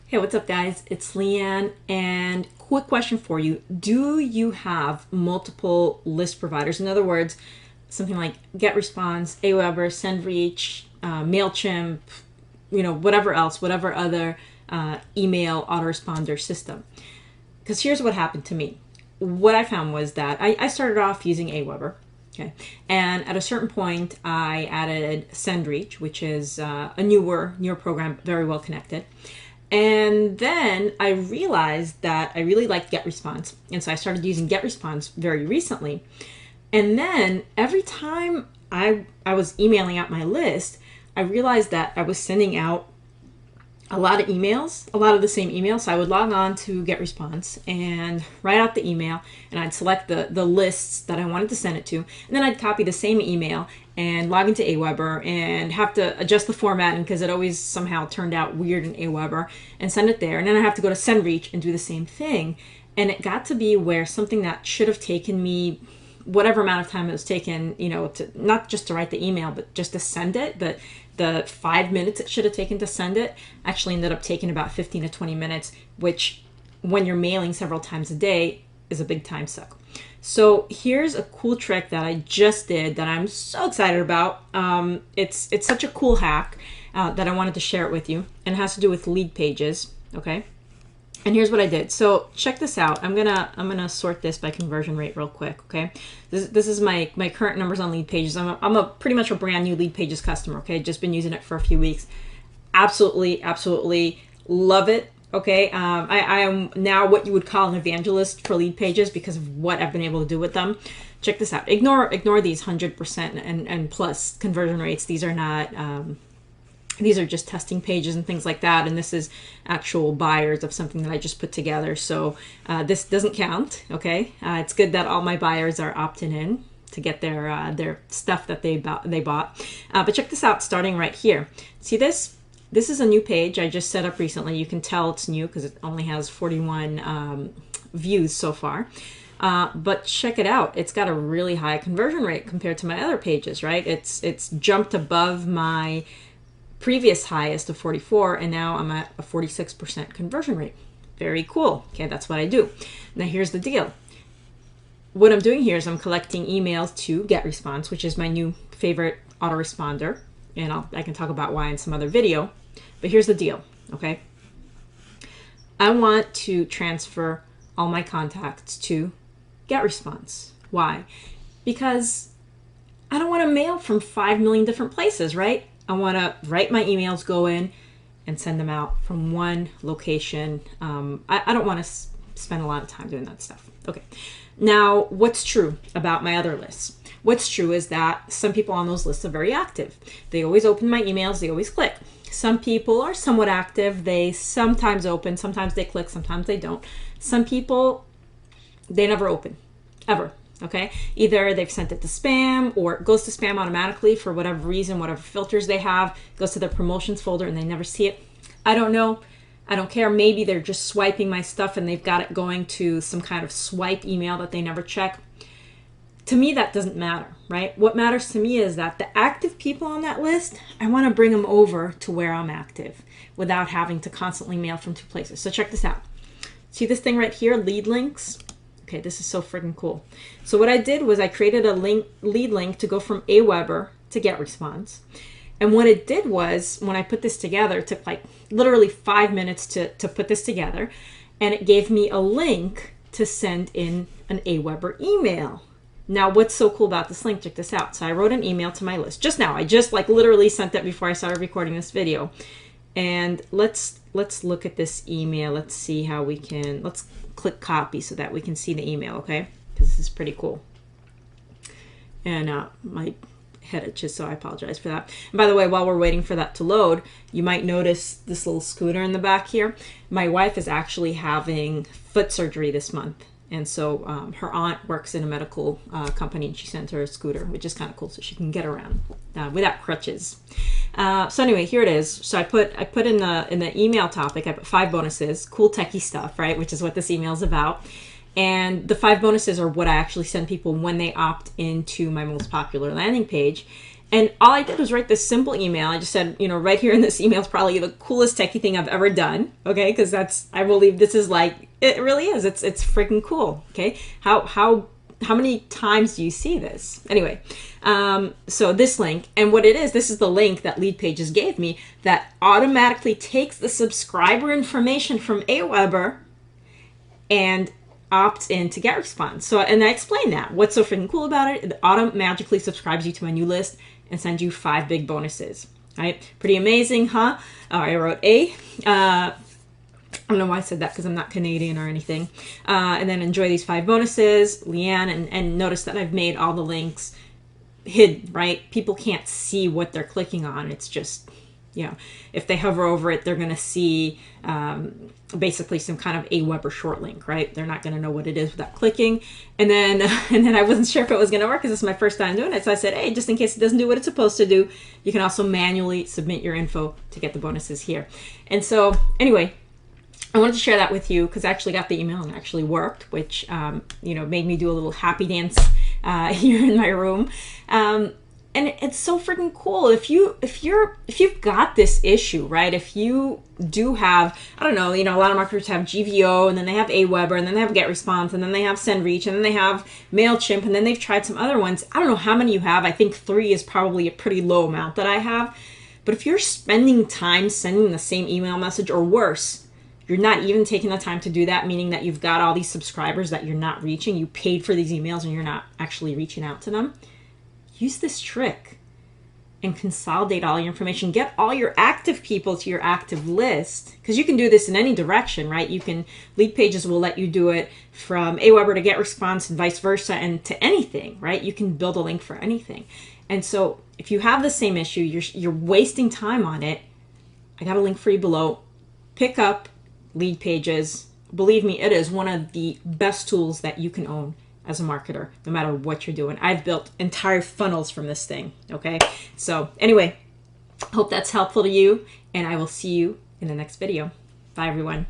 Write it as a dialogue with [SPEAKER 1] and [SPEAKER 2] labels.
[SPEAKER 1] Hey, what's up, guys? It's Leanne, and quick question for you. Do you have multiple list providers? In other words, something like GetResponse, Aweber, SendReach, MailChimp, whatever else, whatever other email autoresponder system? Because here's what happened to me. What I found was that I started off using Aweber. Okay. And at a certain point, I added SendReach, which is a newer program, very well connected. And then I realized that I really liked GetResponse. And so I started using GetResponse very recently. And then every time I was emailing out my list, I realized that I was sending out a lot of emails, a lot of the same emails. So I would log on to GetResponse and write out the email, and I'd select the lists that I wanted to send it to. And then I'd copy the same email and log into Aweber and have to adjust the formatting because it always somehow turned out weird in Aweber, and send it there. And then I have to go to SendReach and do the same thing. And it got to be where something that should have taken me whatever amount of time it was taken, to not just to write the email, but just to send it, the 5 minutes it should have taken to send it actually ended up taking about 15 to 20 minutes, which when you're mailing several times a day is a big time suck. So here's a cool trick that I just did that I'm so excited about. It's such a cool hack that I wanted to share it with you, and it has to do with lead pages. Okay. And here's what I did. So check this out. I'm gonna sort this by conversion rate real quick. Okay, this is my current numbers on lead pages. I'm a pretty much a brand new lead pages customer. Okay, just been using it for a few weeks. Absolutely love it. Okay, I am now what you would call an evangelist for lead pages because of what I've been able to do with them. Check this out. Ignore these 100% and plus conversion rates. These are not. These are just testing pages and things like that, and this is actual buyers of something that I just put together. So this doesn't count, okay? It's good that all my buyers are opting in to get their stuff that they bought. But check this out, starting right here. See this? This is a new page I just set up recently. You can tell it's new because it only has 41 views so far. But check it out. It's got a really high conversion rate compared to my other pages, right? It's jumped above my previous highest of 44, and now I'm at a 46% conversion rate. Very cool. Okay, that's what I do. Now here's the deal. What I'm doing here is I'm collecting emails to GetResponse, which is my new favorite autoresponder, and I can talk about why in some other video. But here's the deal, okay? I want to transfer all my contacts to GetResponse. Why? Because I don't want to mail from 5 million different places, right? I want to write my emails, go in, and send them out from one location. I don't want to spend a lot of time doing that stuff. Okay. Now, what's true about my other lists? What's true is that some people on those lists are very active. They always open my emails. They always click. Some people are somewhat active. They sometimes open. Sometimes they click. Sometimes they don't. Some people, they never open, ever. Okay, either they've sent it to spam, or it goes to spam automatically for whatever reason, whatever filters they have, goes to their promotions folder and they never see it. I don't know. I don't care. Maybe they're just swiping my stuff and they've got it going to some kind of swipe email that they never check. To me, that doesn't matter, right? What matters to me is that the active people on that list, I want to bring them over to where I'm active without having to constantly mail from 2 places. So check this out. See this thing right here, lead links? Okay, this is so freaking cool. So what I did was I created a lead link to go from Aweber to GetResponse. And what it did was, when I put this together, it took like literally 5 minutes to put this together. And it gave me a link to send in an Aweber email. Now, what's so cool about this link? Check this out. So I wrote an email to my list just now. I just like literally sent that before I started recording this video. And let's look at this email. Let's see how we can, let's click copy so that we can see the email, okay? Because this is pretty cool. And my head itches, so I apologize for that. And by the way, while we're waiting for that to load, you might notice this little scooter in the back here. My wife is actually having foot surgery this month. And so her aunt works in a medical company, and she sent her a scooter, which is kind of cool, so she can get around without crutches. So anyway, here it is. So I put in the email topic, I put 5 bonuses, cool techie stuff, right? Which is what this email is about. And the 5 bonuses are what I actually send people when they opt into my most popular landing page. And all I did was write this simple email. I just said, you know, right here in this email is probably the coolest techie thing I've ever done. Okay, because I believe this is like, it really is. It's freaking cool. Okay, how many times do you see this? Anyway, so this link, and what it is, this is the link that Leadpages gave me that automatically takes the subscriber information from Aweber and opts in to GetResponse. So, and I explained that. What's so freaking cool about it? It automatically subscribes you to my new list and sends you 5 big bonuses. Right? Pretty amazing, huh? Oh, I wrote A. I don't know why I said that because I'm not Canadian or anything. And then enjoy these 5 bonuses, Leanne, and notice that I've made all the links hidden, right? People can't see what they're clicking on. It's just, you know, if they hover over it, they're going to see basically some kind of Aweber short link, right? They're not going to know what it is without clicking. And then I wasn't sure if it was going to work because this is my first time doing it. So I said, hey, just in case it doesn't do what it's supposed to do, you can also manually submit your info to get the bonuses here. And so anyway, I wanted to share that with you because I actually got the email and it actually worked, which, you know, made me do a little happy dance here in my room. And it's so freaking cool. If you've got this issue, right? If you do have, I don't know, you know, a lot of marketers have GVO, and then they have Aweber, and then they have GetResponse, and then they have SendReach, and then they have MailChimp, and then they've tried some other ones. I don't know how many you have. I think 3 is probably a pretty low amount that I have. But if you're spending time sending the same email message, or worse, you're not even taking the time to do that, meaning that you've got all these subscribers that you're not reaching. You paid for these emails and you're not actually reaching out to them. Use this trick and consolidate all your information. Get all your active people to your active list, because you can do this in any direction, right? You can, Leadpages will let you do it from Aweber to GetResponse and vice versa, and to anything, right? You can build a link for anything. And so if you have the same issue, you're wasting time on it, I got a link for you below. Pick up Leadpages. Believe me, it is one of the best tools that you can own as a marketer, no matter what you're doing. I've built entire funnels from this thing, okay? So anyway, hope that's helpful to you, and I will see you in the next video. Bye, everyone.